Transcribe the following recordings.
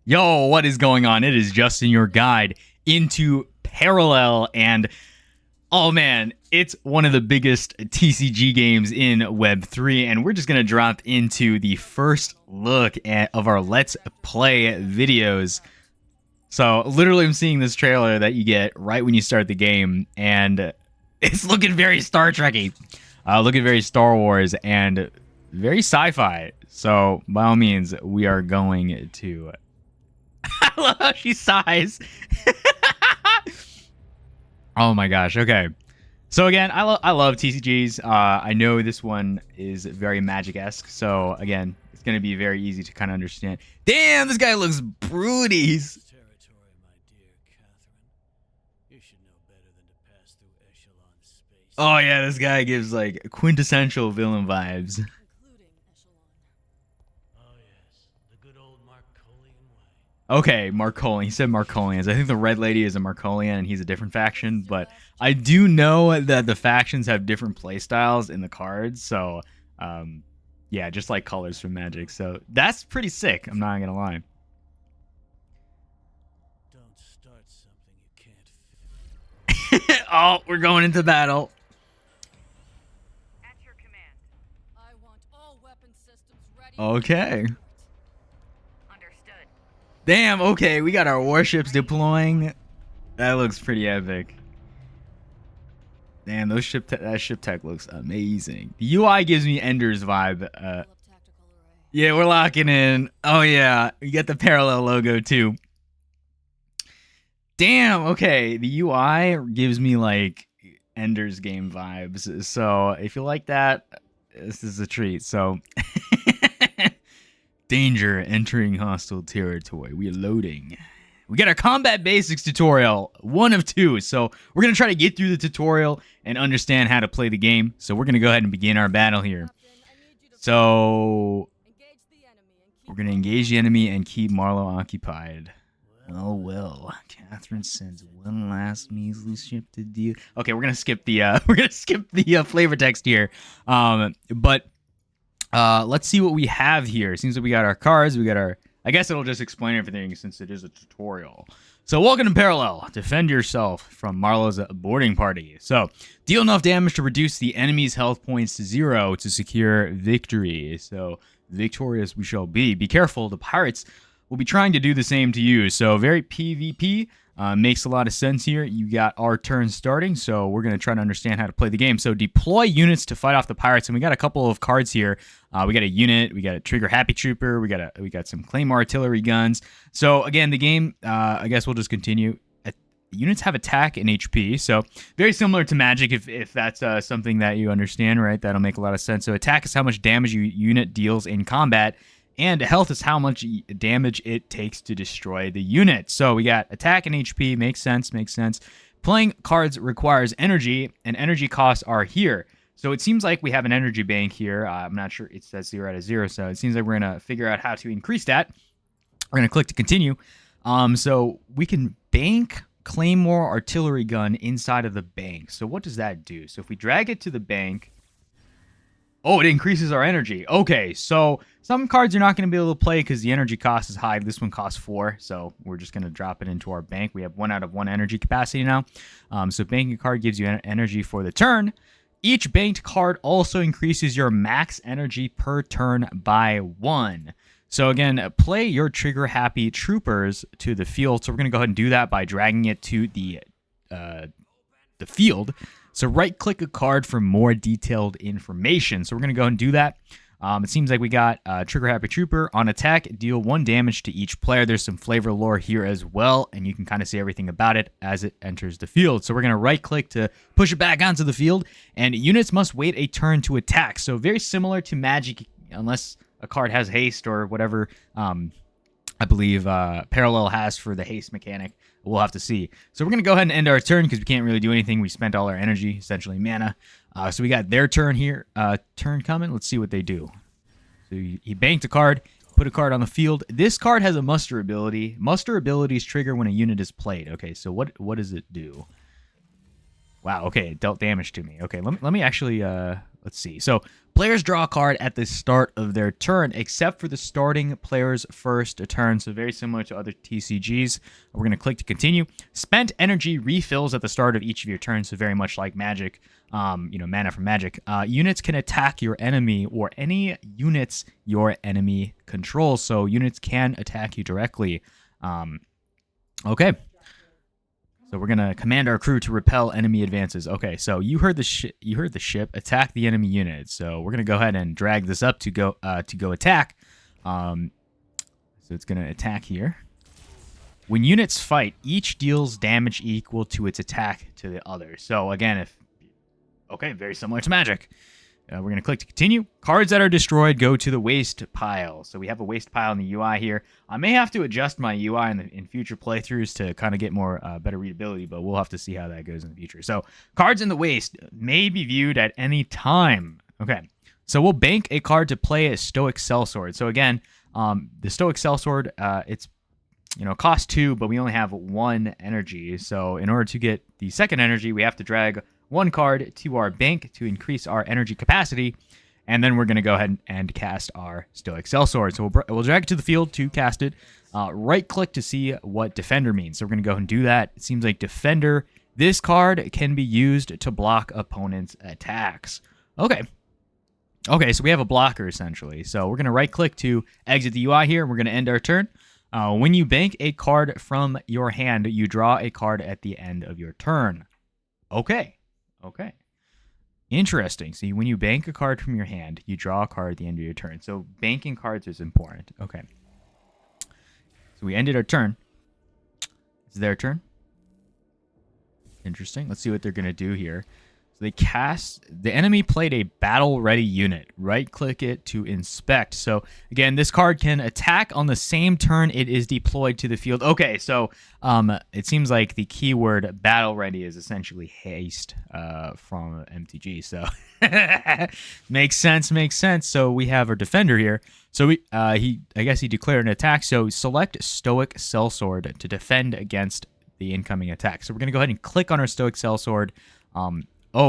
Yo, what is going on? It is Justin, your guide into Parallel, and oh man, it's one of the biggest TCG games in Web3, and we're just gonna drop into the first look of our Let's Play videos. So literally, I'm seeing this trailer that you get right when you start the game, and it's looking very Star Trekky, looking very Star Wars, and very sci-fi. So by all means, we are going to. I love how she sighs. Oh my gosh. Okay. So again, I love TCGs. I know this one is very Magic-esque. So again, it's going to be very easy to kind of understand. Damn, this guy looks brutish. Oh yeah, this guy gives like quintessential villain vibes. Okay, Marcolian. He said Marcolians. I think the Red Lady is a Marcolian, and he's a different faction. But I do know that the factions have different playstyles in the cards. So, yeah, just like colors from Magic. So that's pretty sick. I'm not gonna lie. Don't start something you can't. Oh, we're going into battle. At your command. I want all weapon systems ready. Okay. Understood. Damn. Okay, we got our warships deploying. That looks pretty epic. Damn, those that ship tech looks amazing. The UI gives me Ender's vibe. Yeah, we're locking in. Oh yeah, you get the Parallel logo too. Damn. Okay, the UI gives me like Ender's Game vibes. So if you like that, this is a treat. So danger, entering hostile territory. We are loading. We got our combat basics tutorial, 1 of 2. So we're going to try to get through the tutorial and understand how to play the game. So we're going to go ahead and begin our battle here. So we're going to engage the enemy and keep Marlowe occupied. Well. Catherine sends one last measly ship to deal. Okay, we're gonna skip the flavor text here. But let's see what we have here. It seems like we got our cards. We got our. I guess it'll just explain everything since it is a tutorial. So welcome to Parallel. Defend yourself from Marlowe's boarding party. So deal enough damage to reduce the enemy's health points to 0 to secure victory. So victorious we shall be. Be careful. The pirates will be trying to do the same to you. So very PvP. Makes a lot of sense here. You got our turn starting, so we're going to try to understand how to play the game. So deploy units to fight off the pirates, and we got a couple of cards here. We got a unit, we got a Trigger Happy Trooper, we got some Claymore artillery guns. So again, the game, I guess we'll just continue. Units have attack and HP, so very similar to Magic if that's something that you understand, right? That'll make a lot of sense. So attack is how much damage your unit deals in combat, and health is how much damage it takes to destroy the unit. So we got attack and HP. Makes sense. Playing cards requires energy, and energy costs are here. So it seems like we have an energy bank here. I'm not sure. It says 0 out of 0. So it seems like we're going to figure out how to increase that. We're going to click to continue. So we can bank Claymore artillery gun inside of the bank. So what does that do? So if we drag it to the bank... Oh, it increases our energy. Okay, so some cards you're not going to be able to play because the energy cost is high. This one costs 4, so we're just going to drop it into our bank. We have 1 out of 1 energy capacity now. So banking card gives you energy for the turn. Each banked card also increases your max energy per turn by 1. So again, play your Trigger Happy Troopers to the field. So we're going to go ahead and do that by dragging it to the field. So right-click a card for more detailed information. So we're going to go and do that. It seems like we got Trigger Happy Trooper. On attack, deal 1 damage to each player. There's some flavor lore here as well, and you can kind of see everything about it as it enters the field. So we're going to right-click to push it back onto the field, and units must wait a turn to attack. So very similar to Magic, unless a card has haste or whatever I believe Parallel has for the haste mechanic. We'll have to see. So we're going to go ahead and end our turn because we can't really do anything. We spent all our energy, essentially mana. So we got their turn here. Turn coming. Let's see what they do. So he banked a card, put a card on the field. This card has a muster ability. Muster abilities trigger when a unit is played. Okay, so what does it do? Wow, okay, it dealt damage to me. Okay, let me actually let let's see. So players draw a card at the start of their turn, except for the starting player's first turn. So very similar to other TCGs. We're going to click to continue. Spent energy refills at the start of each of your turns. So very much like Magic, mana from Magic. Units can attack your enemy or any units your enemy controls. So units can attack you directly. Okay. So we're gonna command our crew to repel enemy advances. Okay, so you heard the ship attack the enemy unit. So we're gonna go ahead and drag this up to go attack. So it's gonna attack here. When units fight, each deals damage equal to its attack to the other. So again, very similar to Magic. We're going to click to continue. Cards that are destroyed go to the waste pile. So we have a waste pile in the UI here. I may have to adjust my UI in future playthroughs to kind of get more better readability, but we'll have to see how that goes in the future. So cards in the waste may be viewed at any time. Okay, so we'll bank a card to play a Stoic Sellsword. So again, the Stoic Sellsword, it's cost 2, but we only have 1 energy. So in order to get the second energy, we have to drag 1 card to our bank to increase our energy capacity, and then we're going to go ahead and cast our Stoic Sellsword. So we'll drag it to the field to cast it. Right-click to see what Defender means. So we're going to go ahead and do that. It seems like Defender. This card can be used to block opponents' attacks. Okay, so we have a blocker, essentially. So we're going to right-click to exit the UI here, and we're going to end our turn. When you bank a card from your hand, you draw a card at the end of your turn. Okay. Interesting. See, when you bank a card from your hand, you draw a card at the end of your turn. So banking cards is important. Okay. So we ended our turn. It's their turn. Interesting. Let's see what they're going to do here. So the enemy played a battle ready unit. Right click it to inspect. So again, this card can attack on the same turn it is deployed to the field. Okay, so it seems like the keyword battle ready is essentially haste from MTG. So makes sense. So we have our defender here. So I guess he declared an attack. So select Stoic Sellsword to defend against the incoming attack. So we're going to go ahead and click on our Stoic Sellsword.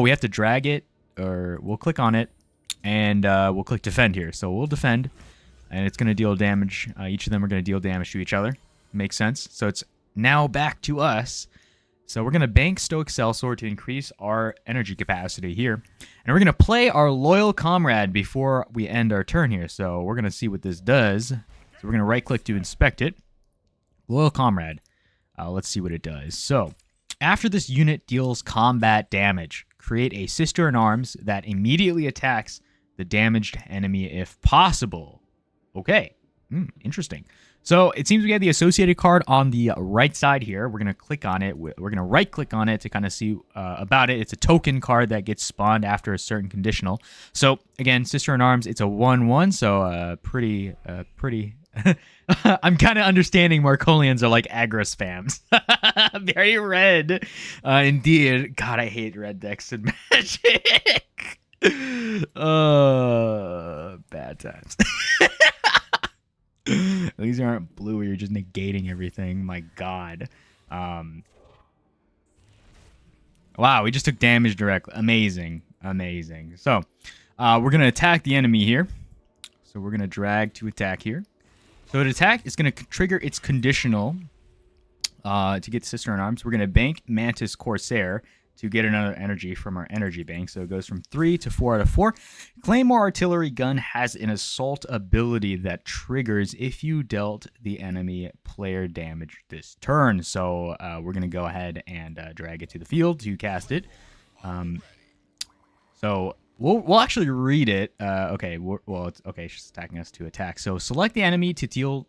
We have to drag it, or we'll click on it, and we'll click defend here. So we'll defend, and it's going to deal damage. Each of them are going to deal damage to each other. Makes sense. So it's now back to us. So we're going to bank Stoic Sellsword to increase our energy capacity here. And we're going to play our Loyal Comrade before we end our turn here. So we're going to see what this does. So we're going to right-click to inspect it. Loyal Comrade. Let's see what it does. So after this unit deals combat damage, create a Sister in Arms that immediately attacks the damaged enemy if possible. Okay, interesting. So it seems we have the associated card on the right side here. We're going to click on it. We're going to right-click on it to kind of see about it. It's a token card that gets spawned after a certain conditional. So again, Sister in Arms, it's a 1/1, so pretty... I'm kind of understanding Markolians are like aggro spams. Very red. Indeed. God, I hate red decks in Magic. Bad times. These aren't blue where you're just negating everything. My God. Wow, we just took damage directly. Amazing. So, we're going to attack the enemy here. So we're going to drag to attack here. So an attack is going to trigger its conditional to get Sister in Arms. We're going to bank Mantis Corsair to get another energy from our energy bank. So it goes from 3 to 4 out of 4. Claymore Artillery Gun has an assault ability that triggers if you dealt the enemy player damage this turn. So we're going to go ahead and drag it to the field to cast it. So we'll actually read it. It's just attacking us to attack. So select the enemy to deal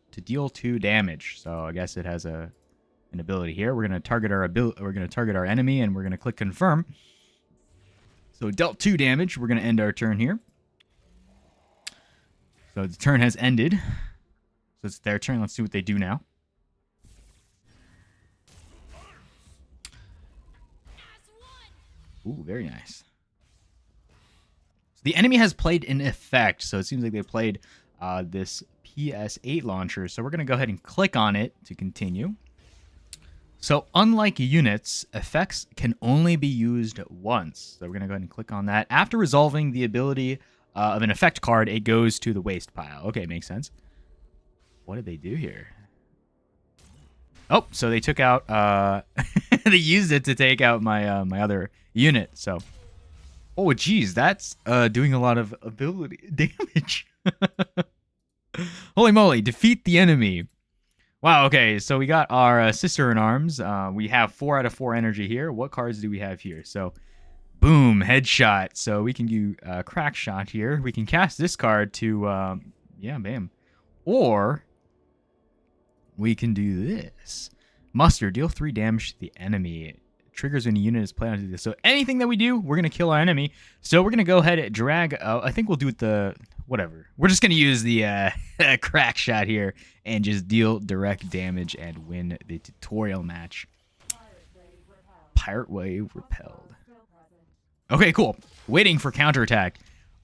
2 damage. So I guess it has an ability here. We're gonna target our enemy, and we're gonna click confirm. So it dealt 2 damage. We're gonna end our turn here. So the turn has ended. So it's their turn. Let's see what they do now. Ooh, very nice. The enemy has played an effect, so it seems like they played this PS8 launcher. So we're going to go ahead and click on it to continue. So unlike units, effects can only be used once. So we're going to go ahead and click on that. After resolving the ability of an effect card, it goes to the waste pile. Okay, makes sense. What did they do here? Oh, so they took out, they used it to take out my my other unit. So, oh, geez, that's doing a lot of ability damage. Holy moly, defeat the enemy. Wow, okay, so we got our sister in arms. We have 4 out of 4 energy here. What cards do we have here? So, boom, headshot. So we can do crack shot here. We can cast this card to, yeah, bam. Or we can do this. Muster, deal 3 damage to the enemy. Triggers when a unit is played onto this. So anything that we do, we're going to kill our enemy. So we're going to go ahead and drag, I think we'll do it the, whatever. We're just going to use the crack shot here and just deal direct damage and win the tutorial match. Pirate Wave repelled. Okay, cool. Waiting for counterattack.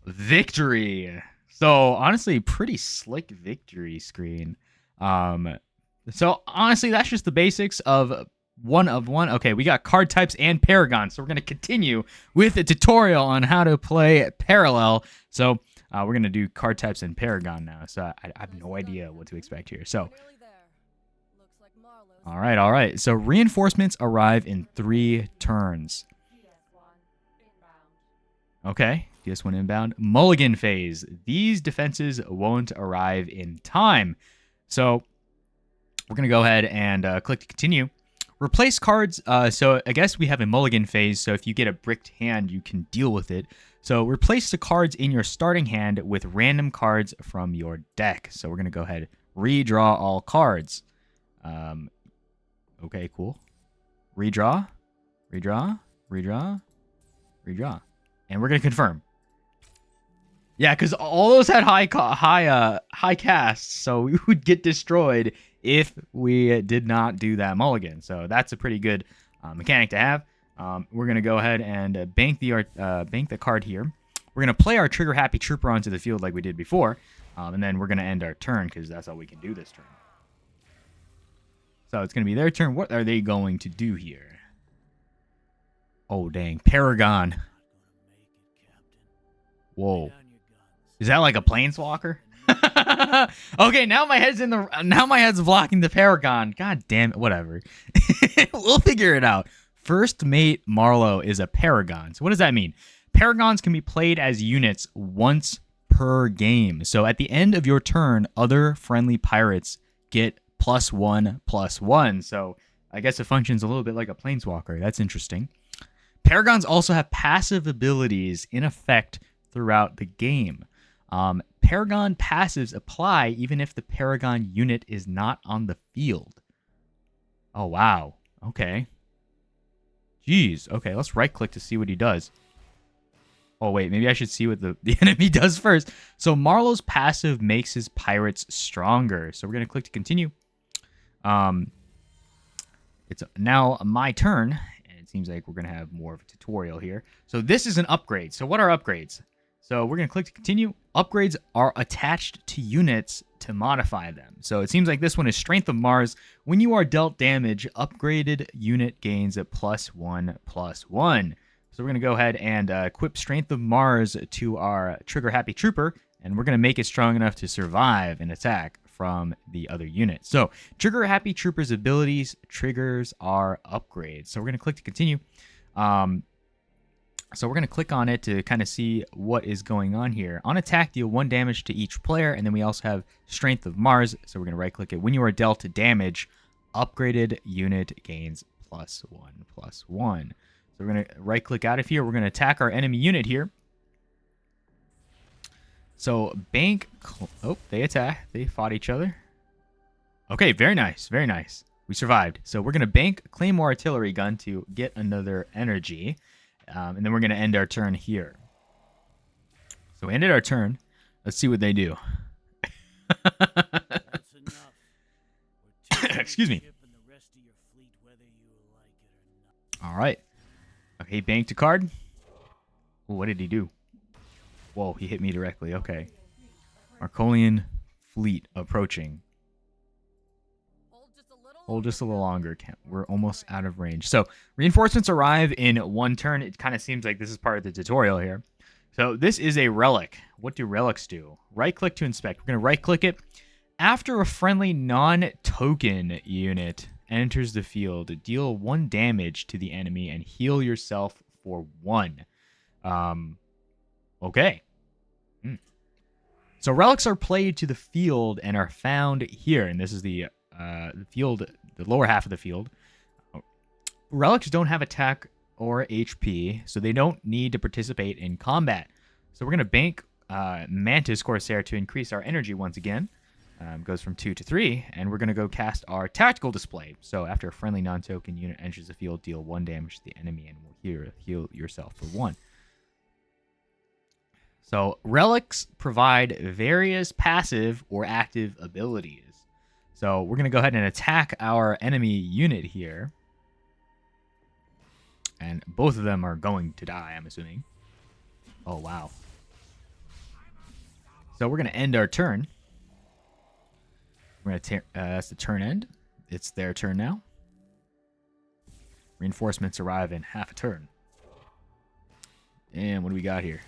Victory. So honestly, pretty slick victory screen. So honestly, that's just the basics of 1 of 1. Okay, we got card types and Paragon. So we're going to continue with a tutorial on how to play Parallel. So we're going to do card types and Paragon now. So I have no idea what to expect here. So, Nearly there. Looks like Marlowe's all right. So reinforcements arrive in 3 turns. Okay, DS1 inbound. Mulligan phase. These defenses won't arrive in time. So we're going to go ahead and click to continue. Replace cards. So I guess we have a mulligan phase. So if you get a bricked hand, you can deal with it. So replace the cards in your starting hand with random cards from your deck. So we're going to go ahead, redraw all cards. Okay, cool. Redraw, redraw, redraw, redraw. And we're going to confirm. Yeah, because all those had high casts, so we would get destroyed if we did not do that mulligan. So that's a pretty good mechanic to have. We're gonna go ahead and bank the card here. We're gonna play our trigger happy trooper onto the field like we did before, and then we're gonna end our turn because that's all we can do this turn. So it's gonna be their turn. What are they going to do here? Oh dang, Paragon. Whoa. Is that like a planeswalker? Okay, now my head's blocking the Paragon. God damn it, whatever. We'll figure it out. First mate Marlowe is a Paragon. So what does that mean? Paragons can be played as units once per game. So at the end of your turn, other friendly pirates get +1/+1. So I guess it functions a little bit like a planeswalker. That's interesting. Paragons also have passive abilities in effect throughout the game. Paragon passives apply even if the Paragon unit is not on the field. Oh, wow. Okay. Jeez. Okay, let's right-click to see what he does. Oh, wait. Maybe I should see what the enemy does first. So Marlowe's passive makes his pirates stronger. So we're going to click to continue. It's now my turn. And it seems like we're going to have more of a tutorial here. So this is an upgrade. So what are upgrades? So we're going to click to continue. Upgrades are attached to units to modify them. So it seems like this one is Strength of Mars. When you are dealt damage, upgraded unit gains a +1/+1. So we're going to go ahead and equip Strength of Mars to our Trigger Happy Trooper, and we're going to make it strong enough to survive an attack from the other unit. So Trigger Happy Trooper's abilities, triggers are upgrades. So we're going to click to continue. So we're going to click on it to kind of see what is going on here. On attack, deal 1 damage to each player, and then we also have Strength of Mars. So we're going to right-click it. When you are dealt damage, upgraded unit gains +1/+1. So we're going to right-click out of here. We're going to attack our enemy unit here. So bank... Oh, they attack. They fought each other. Okay, very nice. Very nice. We survived. So we're going to bank Claymore Artillery Gun to get another energy. And then we're going to end our turn here. So we ended our turn. Let's see what they do. That's enough. We're taking Excuse me. the ship and the rest of your fleet, whether you like it or not. All right. Okay, banked a card. Ooh, what did he do? Whoa, he hit me directly. Okay. Marcolian fleet approaching. Hold just a little Hold just a little longer. We're almost out of range. So reinforcements arrive in 1 turn. It kind of seems like this is part of the tutorial here. So this is a relic. What do relics do? Right click to inspect. We're going to right click it. After a friendly non-token unit enters the field, deal 1 damage to the enemy and heal yourself for 1. Okay. So relics are played to the field and are found here, and this is the field, the lower half of the field. Relics don't have attack or HP, so they don't need to participate in combat. So we're going to bank Mantis Corsair to increase our energy once again. Goes from 2 to 3, and we're going to go cast our tactical display. So after a friendly non-token unit enters the field, deal 1 damage to the enemy and will heal yourself for 1. So relics provide various passive or active abilities. So we're going to go ahead and attack our enemy unit here. And both of them are going to die, I'm assuming. Oh, wow. So we're going to end our turn. We're going to that's the turn end. It's their turn now. Reinforcements arrive in half a turn. And what do we got here?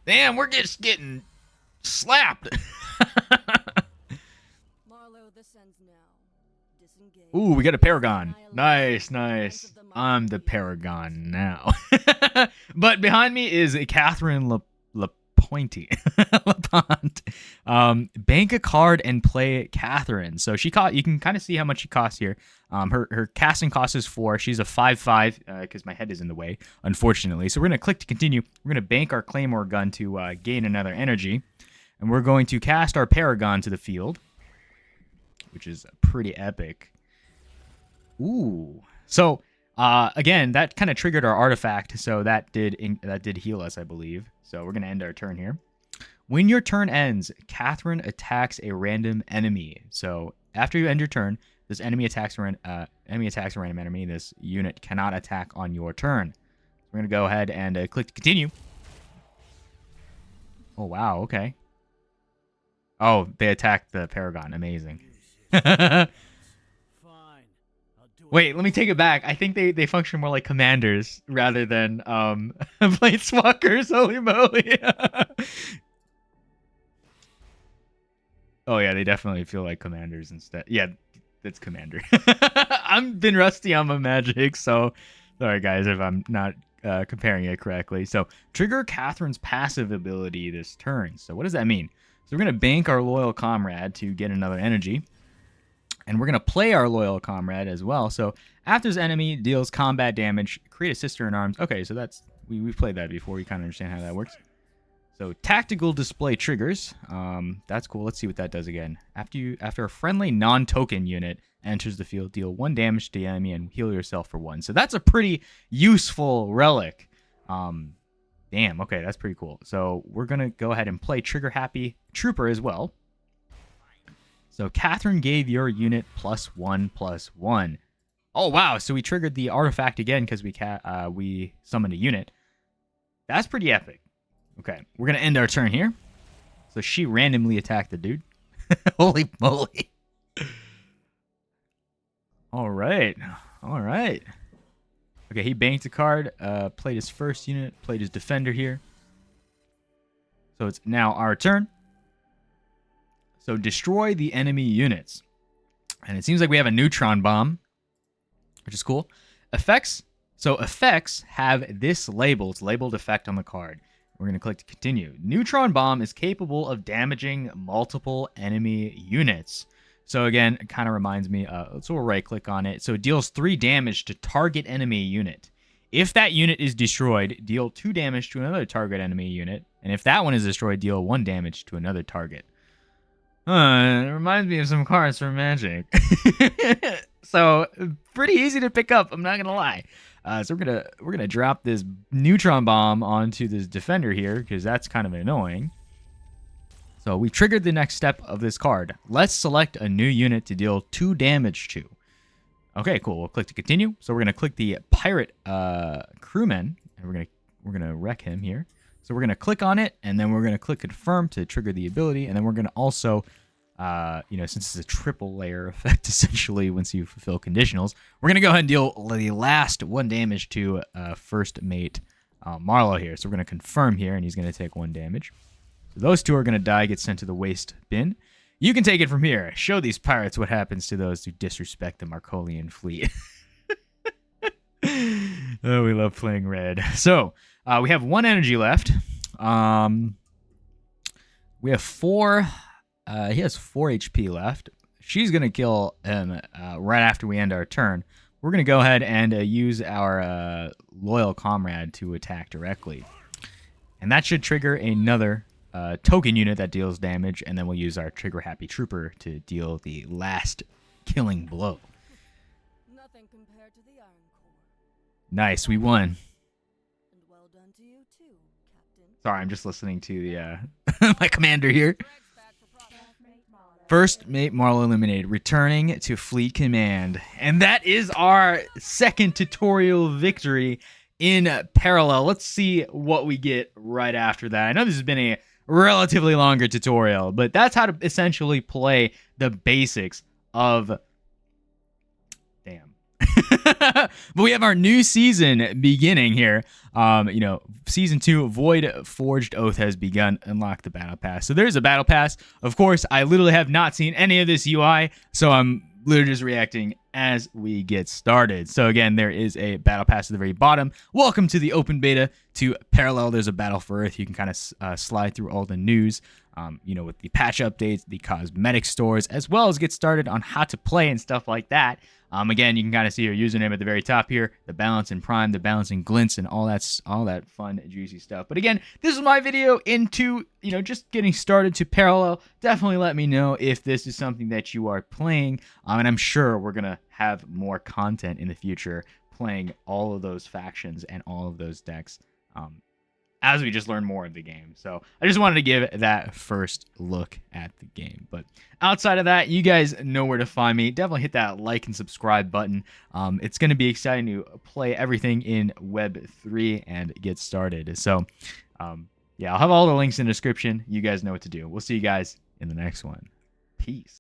Damn, we're just getting slapped. Marlowe, this ends now. Disengage. Ooh, we got a Paragon. Nice, nice. I'm the Paragon now. But behind me is Catherine LaPointe. Bank a card and play Catherine. So you can kind of see how much she costs here. Her casting cost is 4. She's a 5/5 because my head is in the way, unfortunately. So we're going to click to continue. We're going to bank our Claymore gun to gain another energy. And we're going to cast our Paragon to the field, which is pretty epic. Ooh. So, again, that kind of triggered our artifact. So that did heal us, I believe. So we're going to end our turn here. When your turn ends, Catherine attacks a random enemy. So after you end your turn, this enemy attacks a random enemy. This unit cannot attack on your turn. We're going to go ahead and click to continue. Oh, wow. Okay. Oh, they attacked the Paragon. Amazing. Fine. I'll do Wait, let me take it back. I think they function more like commanders rather than planeswalkers. Holy moly. Oh, yeah, they definitely feel like commanders instead. Yeah, that's commander. I've been rusty on my magic, so sorry, guys, if I'm not comparing it correctly. So trigger Catherine's passive ability this turn. So what does that mean? So we're going to bank our Loyal Comrade to get another energy. And we're going to play our Loyal Comrade as well. So after this enemy deals combat damage, create a Sister in Arms. Okay, so that's we've played that before. We kind of understand how that works. So tactical display triggers. That's cool. Let's see what that does again. After a friendly non-token unit enters the field, deal 1 damage to the enemy and heal yourself for 1. So that's a pretty useful relic. Damn, okay, that's pretty cool. So we're going to go ahead and play Trigger Happy Trooper as well. So Catherine gave your unit +1/+1. Oh, wow, so we triggered the artifact again because we summoned a unit. That's pretty epic. Okay, we're going to end our turn here. So she randomly attacked the dude. Holy moly. All right. All right. Okay, he banked a card, played his first unit, played his defender here. So it's now our turn. So destroy the enemy units. And it seems like we have a neutron bomb, which is cool. Effects. So effects have this label. It's labeled effect on the card. We're going to click to continue. Neutron bomb is capable of damaging multiple enemy units. So again, it kind of reminds me, so we'll right click on it. So it deals 3 damage to target enemy unit. If that unit is destroyed, deal 2 damage to another target enemy unit. And if that one is destroyed, deal 1 damage to another target. It reminds me of some cards from Magic. So pretty easy to pick up, I'm not gonna lie. So we're gonna drop this neutron bomb onto this defender here because that's kind of annoying. So we triggered the next step of this card. Let's select a new unit to deal 2 damage to. Okay, cool. We'll click to continue. So we're gonna click the pirate crewman, and we're gonna wreck him here. So we're gonna click on it, and then we're gonna click confirm to trigger the ability, and then we're gonna also since it's a triple layer effect, essentially, once you fulfill conditionals, we're going to go ahead and deal the last 1 damage to first mate Marlowe here. So we're going to confirm here, and he's going to take 1 damage. So those 2 are going to die, get sent to the waste bin. You can take it from here. Show these pirates what happens to those who disrespect the Markolian fleet. Oh, we love playing red. So we have 1 energy left. We have 4... he has 4 HP left. She's going to kill him right after we end our turn. We're going to go ahead and use our loyal comrade to attack directly. And that should trigger another token unit that deals damage, and then we'll use our trigger happy trooper to deal the last killing blow. Nothing compared to the Iron Core. Nice, we won. And well done to you too, Captain. Sorry, I'm just listening to the my commander here. First mate Marlowe eliminated, returning to fleet command. And that is our second tutorial victory in Parallel. Let's see what we get right after that. I know this has been a relatively longer tutorial, but that's how to essentially play the basics of... Damn. But we have our new season beginning here. Season 2, Void Forged Oath has begun. Unlock the battle pass. So there's a battle pass. Of course, I literally have not seen any of this UI, so I'm literally just reacting as we get started. So again, there is a battle pass at the very bottom. Welcome to the open beta to Parallel. There's a battle for Earth. You can kind of slide through all the news, with the patch updates, the cosmetic stores, as well as get started on how to play and stuff like that. Again, you can kind of see your username at the very top here, the balance in prime, the balance in glints, and all that fun, juicy stuff. But again, this is my video into, just getting started to Parallel. Definitely let me know if this is something that you are playing, and I'm sure we're going to have more content in the future playing all of those factions and all of those decks as we just learn more of the game. So I just wanted to give that first look at the game. But outside of that, you guys know where to find me. Definitely hit that like and subscribe button. It's going to be exciting to play everything in Web 3 and get started. So yeah, I'll have all the links in the description. You guys know what to do. We'll see you guys in the next one. Peace.